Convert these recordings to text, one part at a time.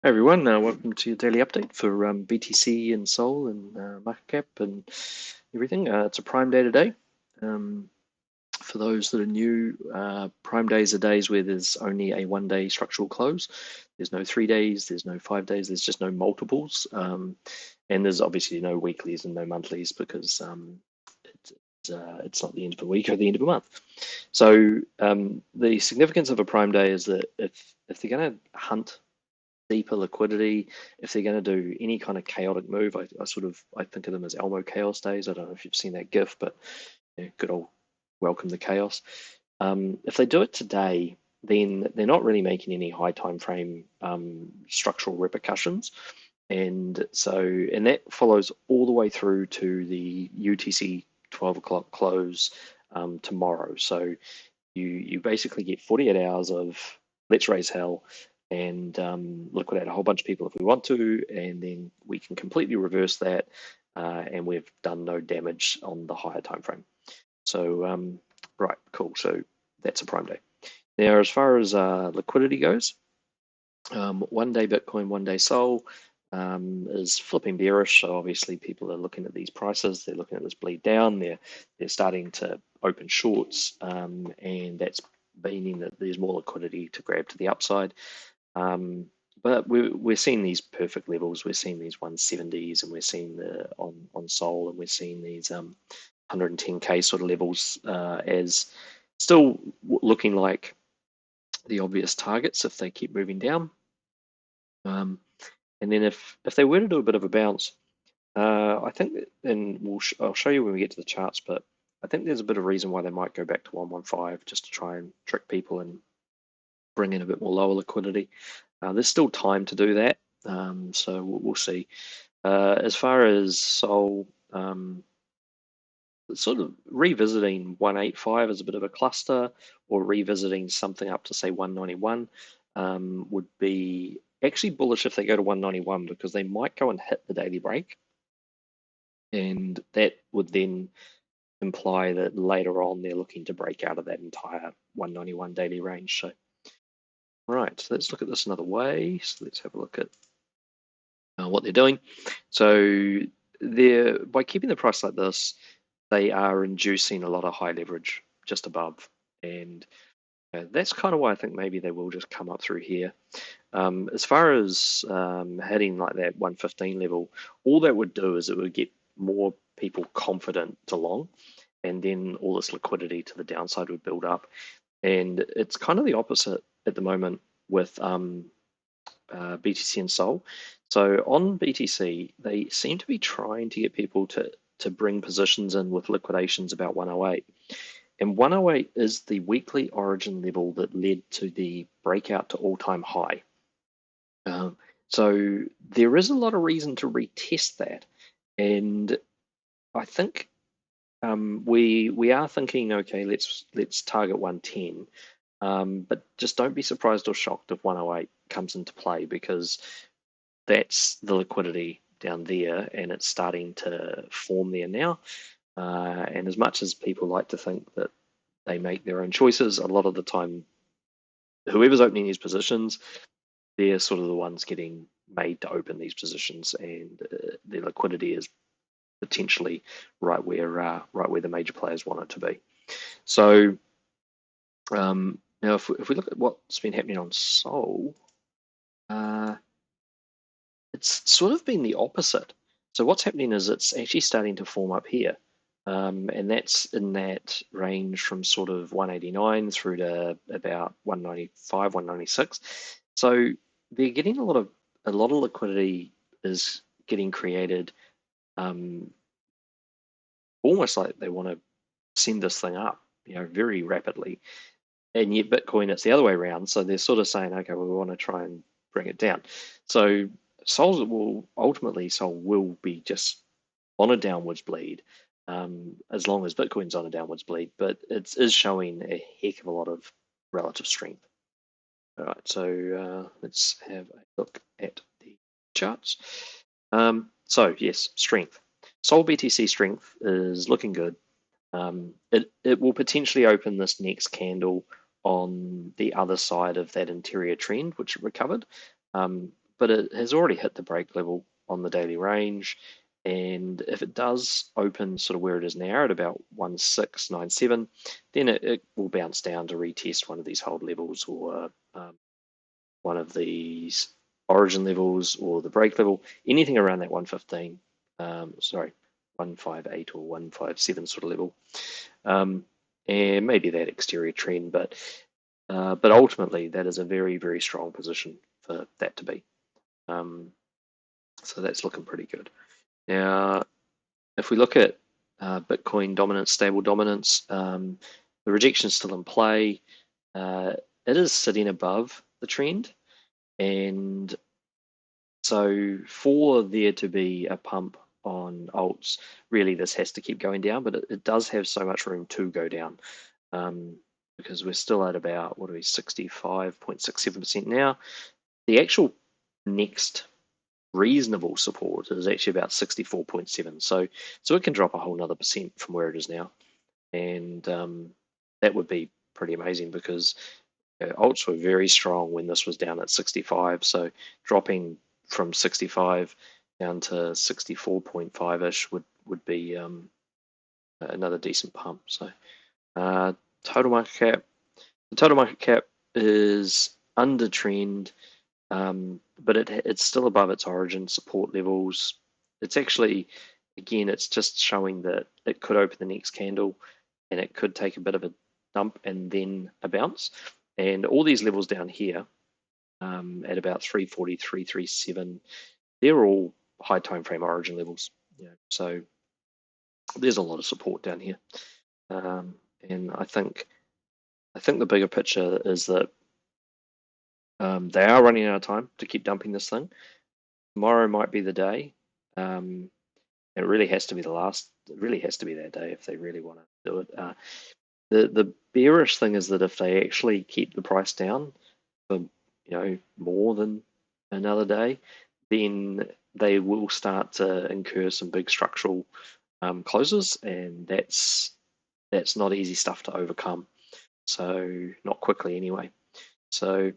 Hey everyone, welcome to your daily update for BTC and SOL and market cap and everything. It's a Prime Day today. For those that are new, Prime days are days where there's only a 1 day structural close. There's no 3 days, there's no 5 days, there's just no multiples. And there's obviously no weeklies and no monthlies because it's not the end of the week or the end of a month. So the significance of a Prime Day is that if they're going to hunt deeper liquidity, if they're going to do any kind of chaotic move, I think of them as Elmo Chaos Days. I don't know if you've seen that GIF, but yeah, good old welcome the chaos. If they do it today, then they're not really making any high time frame structural repercussions, and that follows all the way through to the UTC 12 o'clock close tomorrow. So you basically get 48 hours of let's raise hell and liquidate a whole bunch of people if we want to, and then we can completely reverse that, and we've done no damage on the higher time frame. So right, cool. So that's a Prime Day. Now, as far as liquidity goes, 1 day Bitcoin, 1 day SOL is flipping bearish. So obviously people are looking at these prices. They're looking at this bleed down. They're starting to open shorts, and that's meaning that there's more liquidity to grab to the upside. But we're seeing these perfect levels. We're seeing these 170s, and we're seeing on SOL, and we're seeing these 110K sort of levels as still looking like the obvious targets if they keep moving down. And then if they were to do a bit of a bounce, I think, and I'll show you when we get to the charts, but I think there's a bit of reason why they might go back to 115 just to try and trick people and bring in a bit more lower liquidity. There's still time to do that, so we'll see. As far as SOL, sort of revisiting 185 as a bit of a cluster, or revisiting something up to say 191 would be actually bullish if they go to 191, because they might go and hit the daily break, and that would then imply that later on they're looking to break out of that entire 191 daily range. So right, so let's look at this another way. So let's have a look at what they're doing. So by keeping the price like this, they are inducing a lot of high leverage just above, and that's kind of why I think maybe they will just come up through here. As far as heading like that 115 level, all that would do is it would get more people confident to long, and then all this liquidity to the downside would build up. And it's kind of the opposite at the moment with BTC and SOL. So on BTC, they seem to be trying to get people to bring positions in with liquidations about 108. And 108 is the weekly origin level that led to the breakout to all-time high. So there is a lot of reason to retest that. And I think we are thinking, okay, let's target 110, but just don't be surprised or shocked if 108 comes into play, because that's the liquidity down there, and it's starting to form there now. And as much as people like to think that they make their own choices, a lot of the time, whoever's opening these positions, they're sort of the ones getting made to open these positions, and their liquidity is potentially right where the major players want it to be. So now, if we look at what's been happening on SOL, it's sort of been the opposite. So what's happening is it's actually starting to form up here, and that's in that range from sort of 189 through to about 195, 196. So they're getting a lot of liquidity is getting created, almost like they want to send this thing up, very rapidly. And yet Bitcoin, it's the other way around. So they're sort of saying, okay, well, we want to try and bring it down. So SOL will be just on a downwards bleed, as long as Bitcoin's on a downwards bleed, but it is showing a heck of a lot of relative strength. All right, so let's have a look at the charts. So yes, strength. SOLBTC Strength is looking good. It will potentially open this next candle on the other side of that interior trend, which it recovered. but it has already hit the break level on the daily range. And if it does open sort of where it is now at about 1697, then it will bounce down to retest one of these hold levels, or one of these origin levels, or the break level, anything around that 115, 158 or 157 sort of level, and maybe that exterior trend, but ultimately that is a very, very strong position for that to be. So that's looking pretty good. Now, if we look at Bitcoin dominance, stable dominance, the rejection is still in play. It is sitting above the trend, and so for there to be a pump on alts, really this has to keep going down, but it does have so much room to go down, because we're still at about, what are we, 65.67% now. The actual next reasonable support is actually about 64.7, so it can drop a whole nother percent from where it is now, and that would be pretty amazing, because alts were very strong when this was down at 65, so dropping from 65 down to 64.5-ish would be another decent pump. So total market cap, the total market cap is under trend, but it's still above its origin support levels. It's actually, again, it's just showing that it could open the next candle and it could take a bit of a dump and then a bounce. And all these levels down here, at about 340, 337, they're all high time frame origin levels. So there's a lot of support down here, and I think the bigger picture is that they are running out of time to keep dumping this thing. Tomorrow might be the day. It really has to be the last. It really has to be that day if they really want to do it. The bearish thing is that if they actually keep the price down for more than another day, then they will start to incur some big structural closes, and that's not easy stuff to overcome. So not quickly anyway. So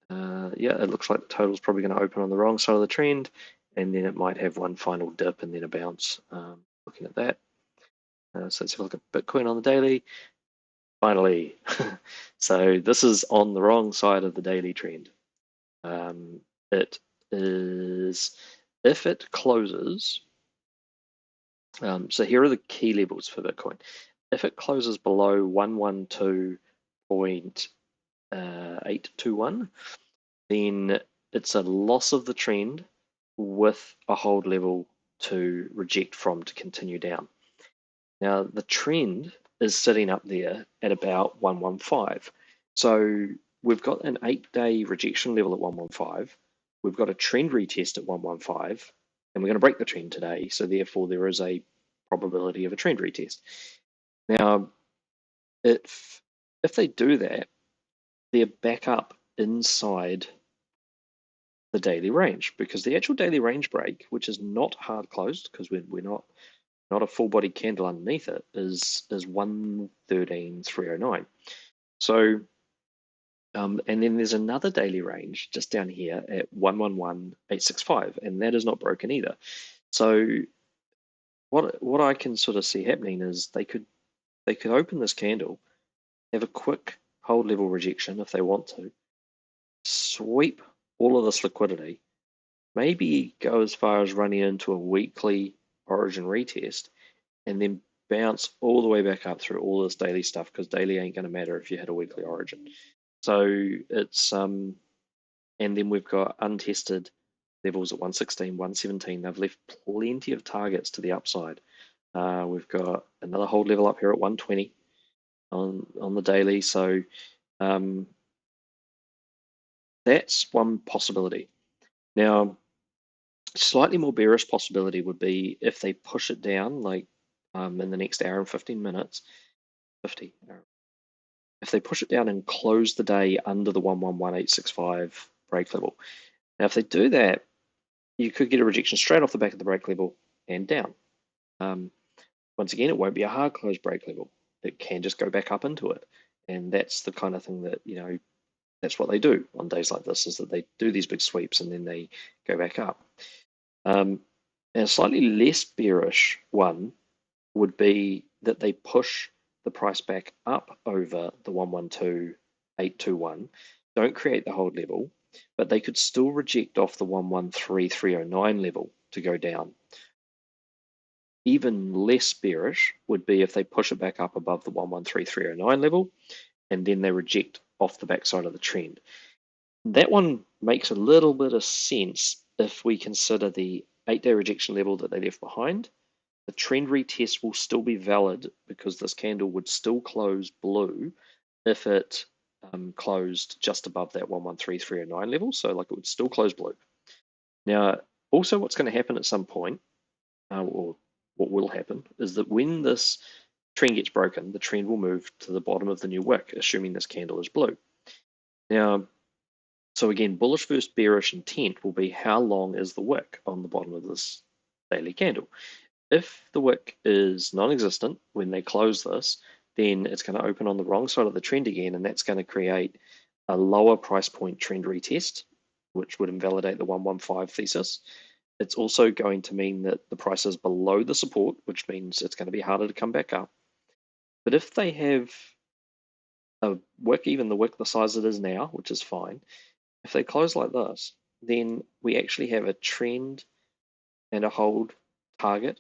yeah, it looks like the total's probably going to open on the wrong side of the trend, and then it might have one final dip and then a bounce. Looking at that. So let's have a look at Bitcoin on the daily. Finally, so this is on the wrong side of the daily trend. It is, if it closes, so here are the key levels for Bitcoin. If it closes below 112.821, then it's a loss of the trend with a hold level to reject from to continue down. Now, the trend is sitting up there at about 115. So we've got an 8-day rejection level at 115. We've got a trend retest at 115, and we're going to break the trend today. So therefore, there is a probability of a trend retest. Now, if they do that, they're back up inside the daily range, because the actual daily range break, which is not hard closed because we're not a full body candle underneath it, is 113.309. So and then there's another daily range just down here at 111.865, and that is not broken either. So what I can sort of see happening is they could open this candle, have a quick hold level rejection if they want to, sweep all of this liquidity, maybe go as far as running into a weekly origin retest, and then bounce all the way back up through all this daily stuff, because daily ain't going to matter if you hit a weekly origin. So it's and then we've got untested levels at 116, 117. They've left plenty of targets to the upside. We've got another hold level up here at 120 on the daily. So that's one possibility. Now, slightly more bearish possibility would be if they push it down, like in the next hour and 15 minutes, 50. If they push it down and close the day under the 111.865 break level. Now, if they do that, you could get a rejection straight off the back of the break level and down. Once again, it won't be a hard close break level. It can just go back up into it. And that's the kind of thing that, that's what they do on days like this, is that they do these big sweeps and then they go back up. And a slightly less bearish one would be that they push the price back up over the 112.821, don't create the hold level, but they could still reject off the 113.309 level to go down. Even less bearish would be if they push it back up above the 113.309 level and then they reject off the backside of the trend. That one makes a little bit of sense if we consider the 8-day rejection level that they left behind. The trend retest will still be valid because this candle would still close blue if it closed just above that 113.309 level. So like it would still close blue. Now, also what's going to happen at some point, or what will happen, is that when this trend gets broken, the trend will move to the bottom of the new wick, assuming this candle is blue. Now, so again, bullish versus bearish intent will be how long is the wick on the bottom of this daily candle. If the wick is non-existent when they close this, then it's going to open on the wrong side of the trend again, and that's going to create a lower price point trend retest, which would invalidate the 115 thesis. It's also going to mean that the price is below the support, which means it's going to be harder to come back up. But if they have a wick, even the wick the size it is now, which is fine, if they close like this, then we actually have a trend and a hold target.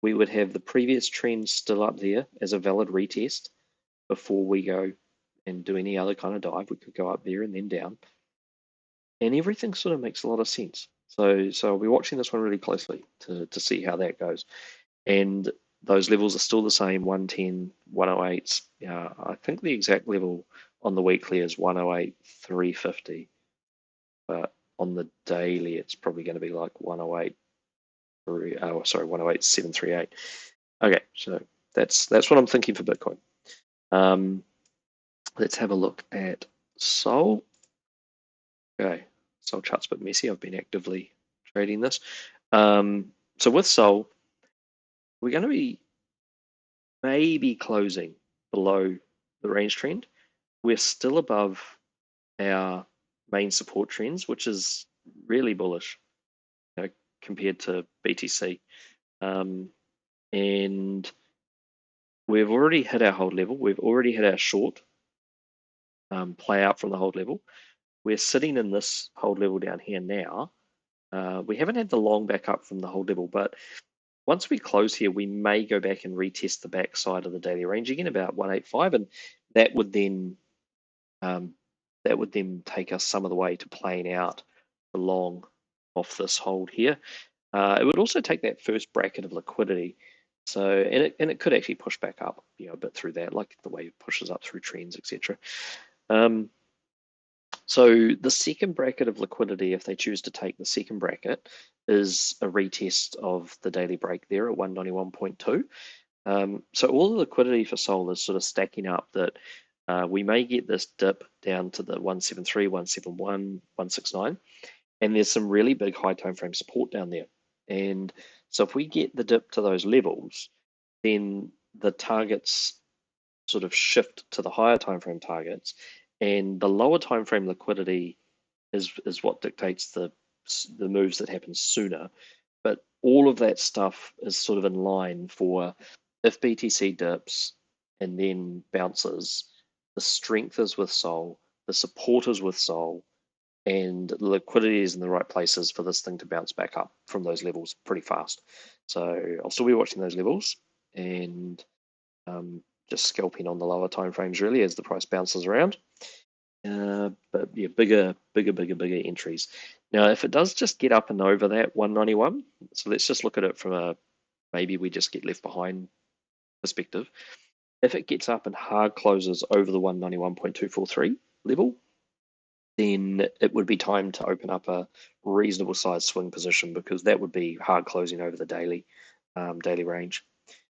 We would have the previous trend still up there as a valid retest before we go and do any other kind of dive. We could go up there and then down. And everything sort of makes a lot of sense. So I'll be watching this one really closely to see how that goes. And those levels are still the same, 110, 108s. I think the exact level on the weekly is 108.350. But on the daily, it's probably going to be like 108.738. Okay, so that's what I'm thinking for Bitcoin. Let's have a look at SOL. Okay, SOL chart's a bit messy. I've been actively trading this. So with SOL, we're going to be maybe closing below the range trend. We're still above our main support trends, which is really bullish, compared to BTC. And we've already hit our hold level. We've already hit our short play out from the hold level. We're sitting in this hold level down here now. We haven't had the long back up from the hold level, but once we close here, we may go back and retest the backside of the daily range again, about 185, and that would then take us some of the way to playing out the long off this hold here. It would also take that first bracket of liquidity. So, and it could actually push back up, a bit through that, like the way it pushes up through trends, etc. So the second bracket of liquidity, if they choose to take the second bracket, is a retest of the daily break there at 191.2. So all the liquidity for SOL is sort of stacking up that we may get this dip down to the 173, 171, 169, and there's some really big high time frame support down there. And so if we get the dip to those levels, then the targets sort of shift to the higher time frame targets, and the lower time frame liquidity is what dictates the moves that happen sooner. But all of that stuff is sort of in line for if BTC dips and then bounces, the strength is with SOL, the support is with SOL, and the liquidity is in the right places for this thing to bounce back up from those levels pretty fast. So I'll still be watching those levels and just scalping on the lower time frames really as the price bounces around. But yeah, bigger entries. Now, if it does just get up and over that 191, so let's just look at it from a maybe we just get left behind perspective. If it gets up and hard closes over the 191.243 level, then it would be time to open up a reasonable size swing position, because that would be hard closing over the daily range.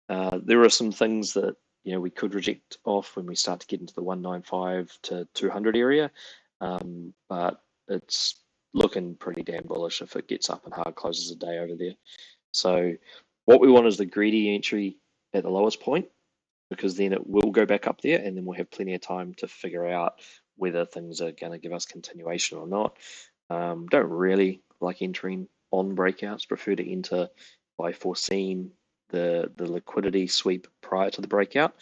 There are some things that we could reject off when we start to get into the 195 to 200 area, but it's looking pretty damn bullish if it gets up and hard closes a day over there. So what we want is the greedy entry at the lowest point, because then it will go back up there, and then we'll have plenty of time to figure out whether things are going to give us continuation or not. Don't really like entering on breakouts, prefer to enter by foreseeing the liquidity sweep prior to the breakout,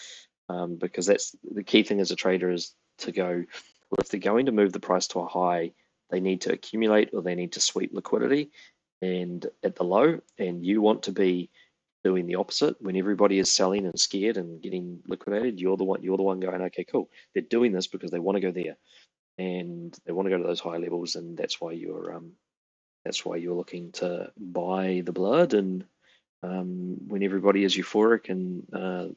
because that's the key thing as a trader, is to go, well, if they're going to move the price to a high, they need to accumulate or they need to sweep liquidity and at the low, and you want to be doing the opposite. When everybody is selling and scared and getting liquidated, you're the one going, okay, cool, they're doing this because they want to go there and they want to go to those high levels, and that's why you're looking to buy the blood. And when everybody is euphoric and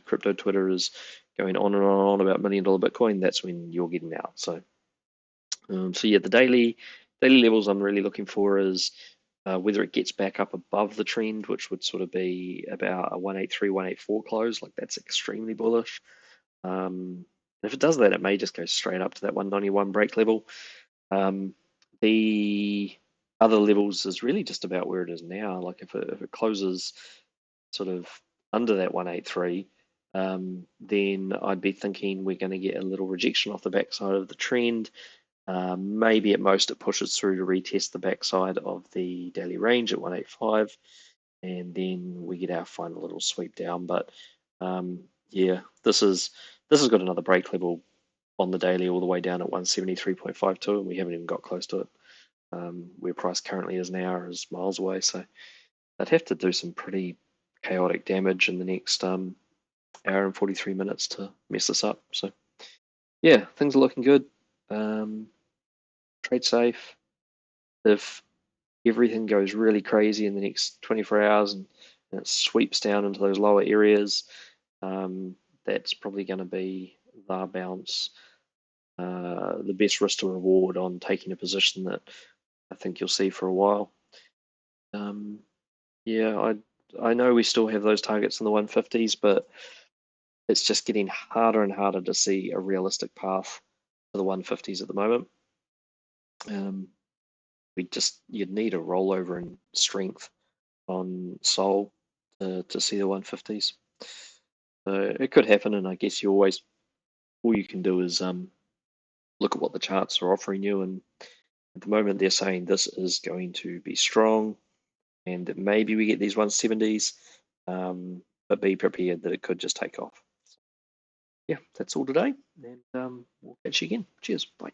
crypto Twitter is going on and on about $1 million Bitcoin, that's when you're getting out. So yeah, the daily levels I'm really looking for is whether it gets back up above the trend, which would sort of be about a 183, 184 close. Like, that's extremely bullish. If it does that, it may just go straight up to that 191 break level. The other levels is really just about where it is now. Like, if it closes sort of under that 183, then I'd be thinking we're going to get a little rejection off the backside of the trend. Maybe at most it pushes through to retest the backside of the daily range at 185, and then we get our final little sweep down. But yeah, this has got another break level on the daily all the way down at 173.52, and we haven't even got close to it. Where price currently is now is miles away, so I'd have to do some pretty chaotic damage in the next hour and 43 minutes to mess this up. So yeah, things are looking good. Trade safe. If everything goes really crazy in the next 24 hours and it sweeps down into those lower areas, that's probably going to be the bounce, the best risk to reward on taking a position that I think you'll see for a while. Yeah, I know we still have those targets in the 150s, but it's just getting harder and harder to see a realistic path to the 150s at the moment. You'd need a rollover in strength on SOL to see the 150s. So it could happen, and I guess all you can do is look at what the charts are offering you, and at the moment they're saying this is going to be strong, and that maybe we get these 170s, but be prepared that it could just take off. Yeah, that's all today, and we'll catch you again. Cheers, bye.